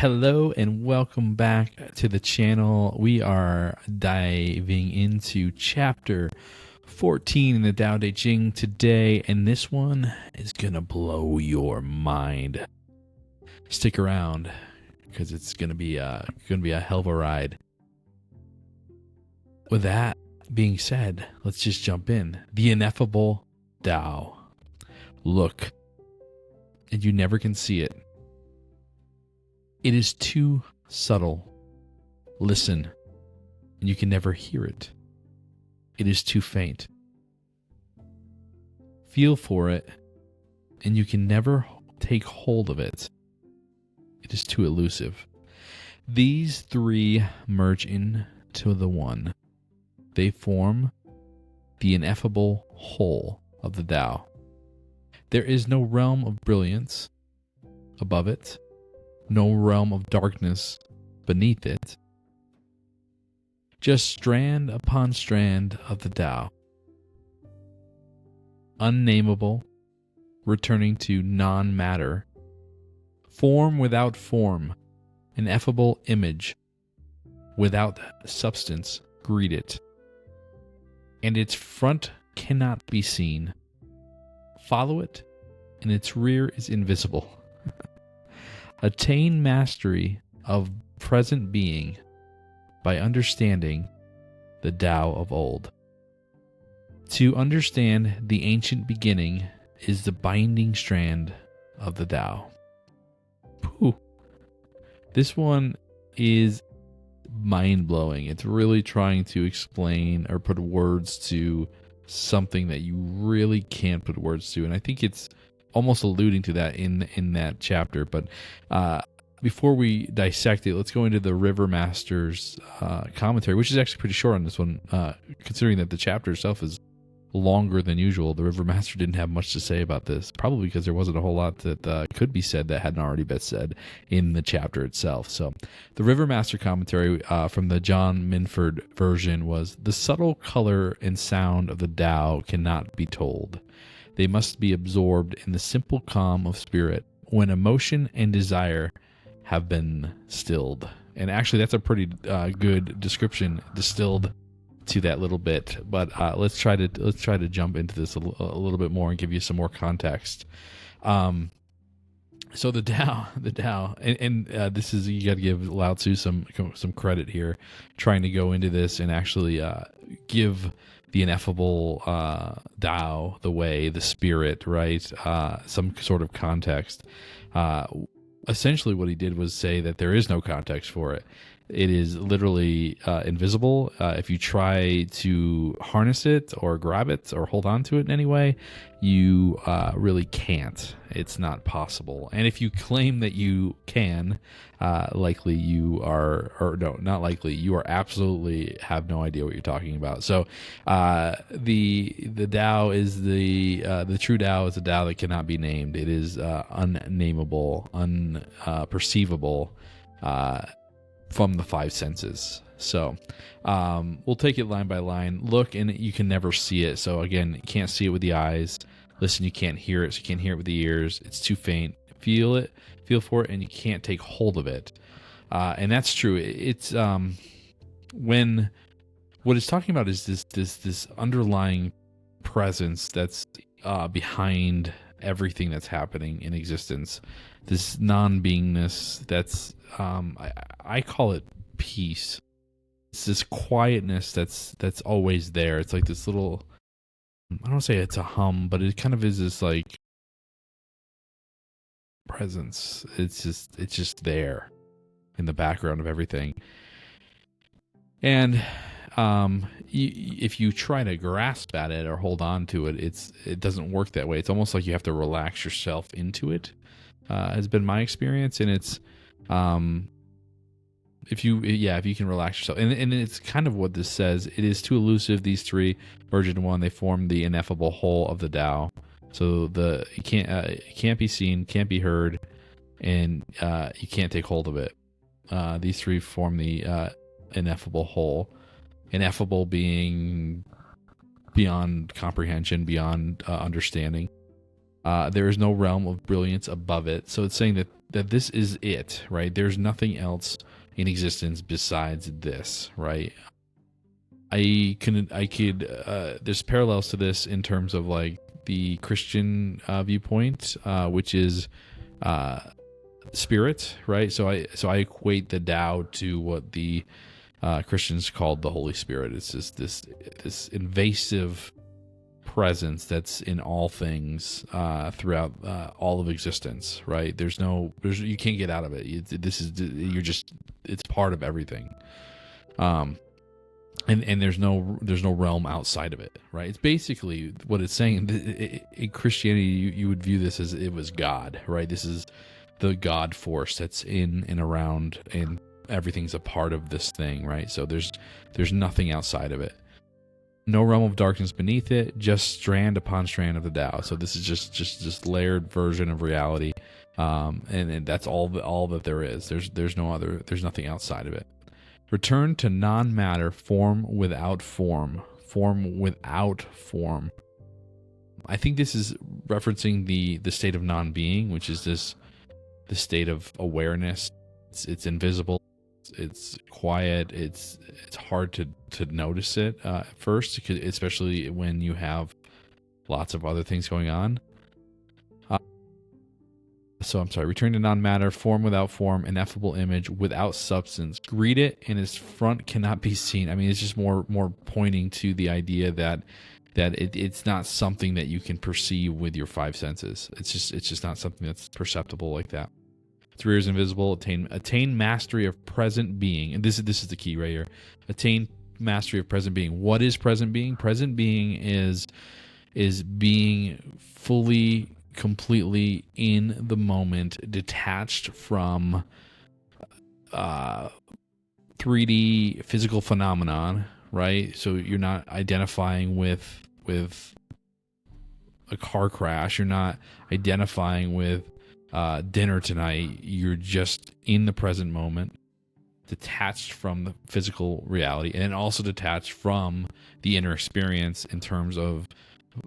Hello and welcome back to the channel. We are diving into chapter 14 in the Tao Te Ching today, and this one is gonna blow your mind. Stick around because it's gonna be a hell of a ride. With that being said, let's just jump in. The Ineffable Tao. Look, and you never can see it. It is too subtle. Listen, and you can never hear it. It is too faint. Feel for it, and you can never take hold of it. It is too elusive. These three merge into the one. They form the ineffable whole of the Tao. There is no realm of brilliance above it, no realm of darkness beneath it. Just strand upon strand of the Tao. Unnameable, returning to non-matter. Form without form, ineffable image. Without substance, greet it. And its front cannot be seen. Follow it, and its rear is invisible. Attain mastery of present being by understanding the Tao of old. To understand the ancient beginning is the binding strand of the Tao. Whew. This one is mind-blowing. It's really trying to explain or put words to something that you really can't put words to, and I think it's almost alluding to that in that chapter. But before we dissect it, let's go into the River Master's commentary, which is actually pretty short on this one, considering that the chapter itself is longer than usual. The River Master didn't have much to say about this, probably because there wasn't a whole lot that could be said that hadn't already been said in the chapter itself. So the River Master commentary from the John Minford version was, the subtle color and sound of the Tao cannot be told. They must be absorbed in the simple calm of spirit when emotion and desire have been stilled. And actually, that's a pretty good description, distilled to that little bit. But let's try to jump into this a little bit more and give you some more context. So the Tao, and this is, you got to give Lao Tzu some credit here, trying to go into this and actually give the ineffable Tao, the way, the spirit, right? Some sort of context. Essentially what he did was say that there is no context for it. It is literally invisible. If you try to harness it or grab it or hold on to it in any way, you really can't. It's not possible. And if you claim that you can, likely you are, or no, not likely, you are absolutely have no idea what you're talking about. So the Tao is the true Tao is a Tao that cannot be named. It is unnameable, unperceivable, from the five senses. So we'll take it line by line. Look, and you can never see it. So again, you can't see it with the eyes. Listen, you can't hear it, so you can't hear it with the ears. It's too faint. Feel it, feel for it, and you can't take hold of it. And that's true. It's when what it's talking about is this underlying presence that's behind everything that's happening in existence. This non-beingness that's I call it peace. It's this quietness that's always there. It's like this little, I don't say it's a hum, but it kind of is this like presence. It's just there in the background of everything. And if you try to grasp at it or hold on to it, it doesn't work that way. It's almost like you have to relax yourself into it. Has been my experience, and it's if you can relax yourself, and it's kind of what this says. It is too elusive. These three merge into one. They form the ineffable whole of the Tao. So it can't be seen, can't be heard, and you can't take hold of it. These three form the ineffable whole. Ineffable being beyond comprehension, beyond understanding. There is no realm of brilliance above it. So it's saying that this is it, right? There's nothing else in existence besides this, right? There's parallels to this in terms of like the Christian viewpoint, which is spirit, right? So I equate the Tao to what the Christians called the Holy Spirit. It's just this invasive presence that's in all things throughout all of existence, right? You can't get out of it. It's part of everything. And there's no realm outside of it, right? It's basically what it's saying. In Christianity, you would view this as it was God, right? This is the God force that's in and around, and everything's a part of this thing, right? So there's nothing outside of it. No realm of darkness beneath it, just strand upon strand of the Tao. So this is just layered version of reality, and that's all that there is. There's nothing outside of it. Return to non-matter, form without form, form without form. I think this is referencing the state of non-being, which is the state of awareness. It's invisible. It's quiet. It's hard to notice it at first, especially when you have lots of other things going on. So I'm sorry. Return to non-matter, form without form, ineffable image without substance. Greet it, and its front cannot be seen. I mean, it's just more pointing to the idea that it's not something that you can perceive with your five senses. It's just not something that's perceptible like that. Its rear is invisible. Attain mastery of present being, and this is the key right here. Attain mastery of present being. What is present being? Present being is being fully, completely in the moment, detached from 3D physical phenomenon, right? So you're not identifying with a car crash. You're not identifying with dinner tonight. You're just in the present moment, detached from the physical reality, and also detached from the inner experience in terms of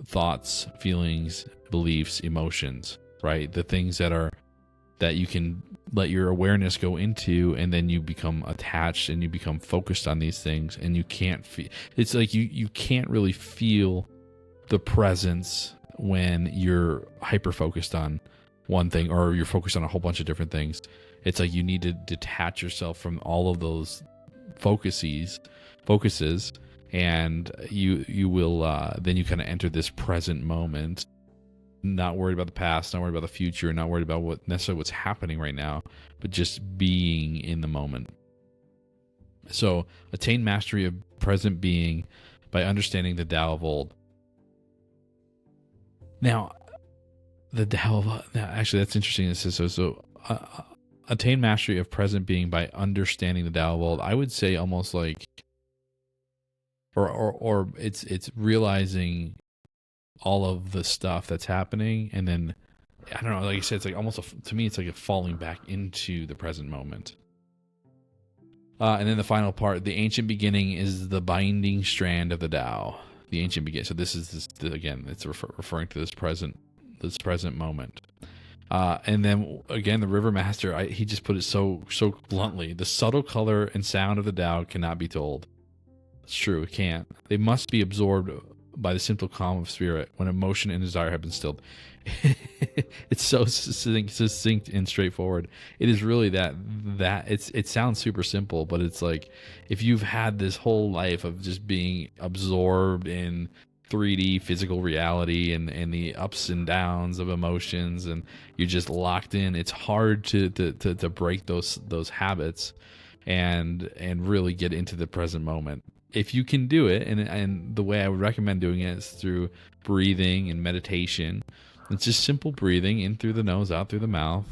thoughts, feelings, beliefs, emotions, right? The things that you can let your awareness go into, and then you become attached and you become focused on these things, and you can't feel. It's like you can't really feel the presence when you're hyper focused on one thing, or you're focused on a whole bunch of different things. It's like you need to detach yourself from all of those focuses, and you will then you kind of enter this present moment, not worried about the past, not worried about the future, not worried about what's happening right now, but just being in the moment. So attain mastery of present being by understanding the Tao of old. Now, the Tao of, actually, that's interesting. It says so attain mastery of present being by understanding the Tao of old. I would say almost like, or it's realizing all of the stuff that's happening, and then I don't know, like you said, it's like almost to me it's like a falling back into the present moment. And then the final part, the ancient beginning is the binding strand of the Tao. The ancient beginning. So this is again, it's referring to this present moment. And then again, the River Master, he just put it so bluntly: the subtle color and sound of the Tao cannot be told. It's true, it can't. They must be absorbed by the simple calm of spirit when emotion and desire have been stilled. It's so succinct and straightforward. It is really that it sounds super simple, but it's like if you've had this whole life of just being absorbed in 3D physical reality and the ups and downs of emotions, and you're just locked in, it's hard to break those habits and really get into the present moment. If you can do it, and the way I would recommend doing it is through breathing and meditation. It's just simple breathing in through the nose, out through the mouth.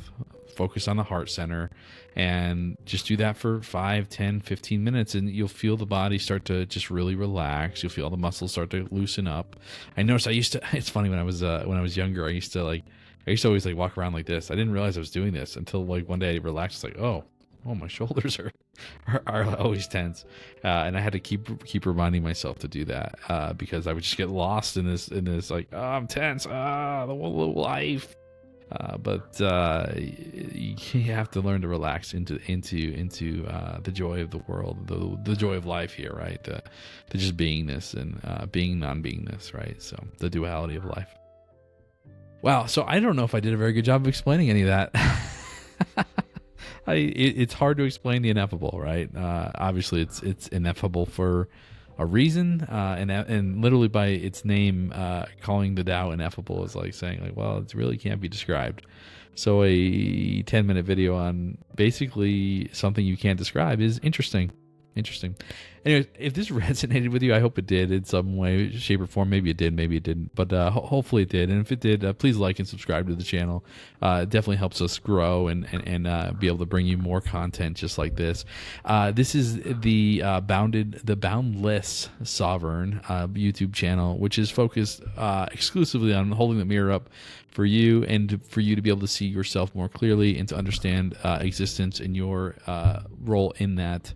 Focus on the heart center, and just do that for 5, 10, 15 minutes, and you'll feel the body start to just really relax. You'll feel all the muscles start to loosen up. I noticed it's funny, when I was younger, I used to always like walk around like this. I didn't realize I was doing this until like one day I relaxed. It's like, oh, oh, my shoulders are always tense, and I had to keep reminding myself to do that because I would just get lost in this like, oh, I'm tense, the whole life. But you have to learn to relax into the joy of the world, the joy of life here, right? The just beingness and being non-beingness, right? So the duality of life. Wow. So I don't know if I did a very good job of explaining any of that. It's hard to explain the ineffable, right? Obviously, it's ineffable for a reason, and literally by its name, calling the Tao ineffable is like saying, like, well, it really can't be described. So a 10-minute video on basically something you can't describe is interesting. Anyways, if this resonated with you, I hope it did in some way, shape, or form. Maybe it did, maybe it didn't, but hopefully it did. And if it did, please like and subscribe to the channel. It definitely helps us grow and be able to bring you more content just like this. This is the Boundless Sovereign YouTube channel, which is focused exclusively on holding the mirror up for you and for you to be able to see yourself more clearly and to understand existence and your role in that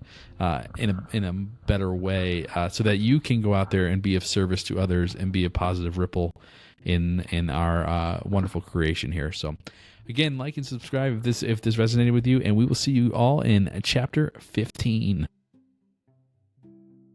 in a better way, so that you can go out there and be of service to others and be a positive ripple in our wonderful creation here. So again, like and subscribe if this resonated with you, and we will see you all in chapter 15.